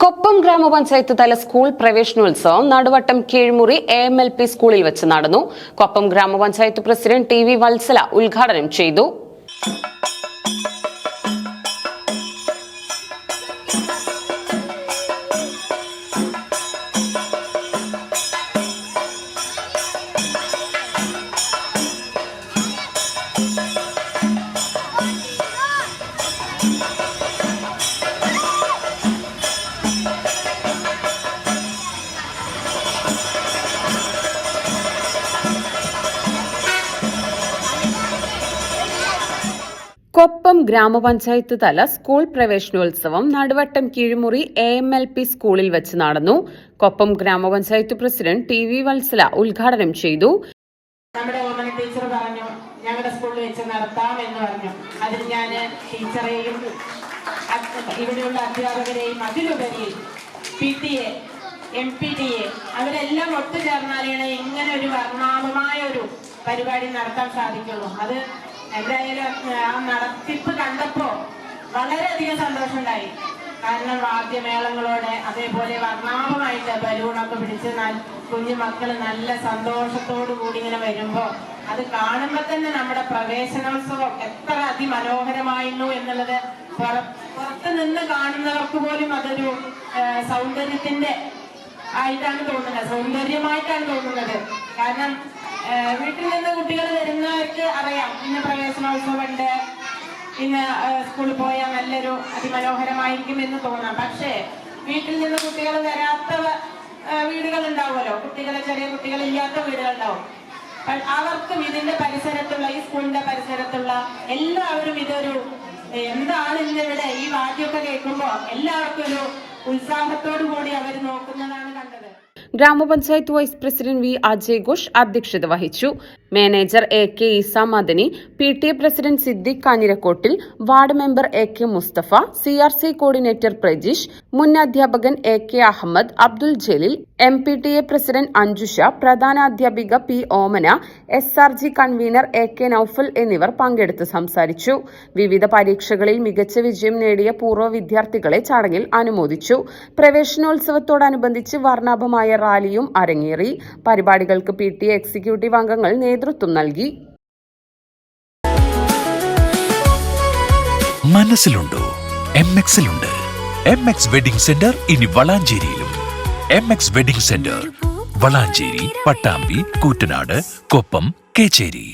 കൊപ്പം ഗ്രാമപഞ്ചായത്ത് തല സ്കൂൾ പ്രവേശനോത്സവം നടുവട്ടം കീഴ്മുറി AMLP സ്കൂളിൽ വെച്ച് നടന്നു. കൊപ്പം ഗ്രാമപഞ്ചായത്ത് പ്രസിഡന്റ് TV വത്സല ഉദ്ഘാടനം ചെയ്തു. കൊപ്പം ഗ്രാമപഞ്ചായത്ത് തല സ്കൂൾ പ്രവേശനോത്സവം നടുവട്ടം കീഴ്മുറി AMLP സ്കൂളിൽ വെച്ച് നടന്നു. കൊപ്പം ഗ്രാമപഞ്ചായത്ത് പ്രസിഡന്റ് TV വത്സല ഉദ്ഘാടനം ചെയ്തു. നമ്മുടെ ഓമന ടീച്ചർ പറഞ്ഞു ഞങ്ങളുടെ സ്കൂളിൽ വെച്ച് നടത്താം എന്ന് പറഞ്ഞു. അതിൽ ഞാൻ ടീച്ചറെയും ഇവിടെയുള്ള അധ്യാപകരെയും അതിലുപരി PTA, MPTA അവരെല്ലാം ഒത്തുചേർന്നാലാണ് ഇങ്ങനെ ഒരു വർണ്ണാഭമായ ഒരു പരിപാടി നടത്താൻ സാധിക്കുള്ളൂ. അത് എന്തായാലും ആ നടത്തിപ്പ് കണ്ടപ്പോ വളരെയധികം സന്തോഷമുണ്ടായി. കാരണം വാദ്യമേളങ്ങളോടെ അതേപോലെ വർണ്ണാഭമായിട്ട് ബലൂണൊക്കെ പിടിച്ച് കുഞ്ഞു മക്കൾ നല്ല സന്തോഷത്തോടു കൂടി ഇങ്ങനെ വരുമ്പോ അത് കാണുമ്പോ തന്നെ നമ്മുടെ പ്രവേശനോത്സവം എത്ര അതിമനോഹരമായിരുന്നു എന്നുള്ളത് പുറത്ത് നിന്ന് കാണുന്നവർക്ക് പോലും അതൊരു സൗന്ദര്യത്തിന്റെ ആയിട്ടാണ് തോന്നുന്നത്, സൗന്ദര്യമായിട്ടാണ് തോന്നുന്നത്. കാരണം വീട്ടിൽ നിന്ന് കുട്ടികൾ വരുന്നവർക്ക് അറിയാം ഇന്ന് പ്രവേശനോത്സവം ഉണ്ട്, ഇന്ന് സ്കൂളിൽ പോയാൽ നല്ലൊരു അതിമനോഹരമായിരിക്കും എന്ന് തോന്നാം. പക്ഷേ വീട്ടിൽ നിന്ന് കുട്ടികൾ വരാത്ത വീടുകൾ ഉണ്ടാവുമല്ലോ, ചെറിയ കുട്ടികളില്ലാത്ത വീടുകളുണ്ടാവും. അവർക്കും ഇതിന്റെ പരിസരത്തുള്ള ഈ സ്കൂളിന്റെ പരിസരത്തുള്ള എല്ലാവരും ഇതൊരു എന്താണ് ഇന്നിവിടെ ഈ വാദ്യമൊക്കെ കേൾക്കുമ്പോ എല്ലാവർക്കും ഒരു ഉത്സാഹത്തോടു കൂടി അവർ നോക്കുന്നതാണ് കണ്ടത്. ഗ്രാമപഞ്ചായത്ത് vice president V. Ajay Ghosh അധ്യക്ഷത വഹിച്ചു. Manager AK Isa Madani, PTA president Siddique കാഞ്ഞിരക്കോട്ടിൽ, ward member AK Mustafa, CRC coordinator Prajeesh, മുൻ അധ്യാപകൻ AK Ahammed, Abdul Jaleel, MPTA president Anjusha, പ്രധാന അധ്യാപിക P. Omana, SRG convener AK Noufal എന്നിവർ പങ്കെടുത്ത് സംസാരിച്ചു. വിവിധ പരീക്ഷകളിൽ മികച്ച വിജയം നേടിയ പൂർവ്വ വിദ്യാർത്ഥികളെ ചടങ്ങിൽ അനുമോദിച്ചു. പ്രവേശനോത്സവത്തോടനുബന്ധിച്ച് വർണ്ണാഭമായ റാലിയും അരങ്ങേറി. പരിപാടികൾക്ക് PTA എക്സിക്യൂട്ടീവ് അംഗങ്ങൾ നേതൃത്വം നൽകി. മനസ്സിലുണ്ടോ? MXലുണ്ട്. MX വെഡിംഗ് സെന്റർ ഇനി വളാഞ്ചേരിയിലും. MX wedding centre Valanchery, Pattambi, Koottanad, Koppam, Kecheri.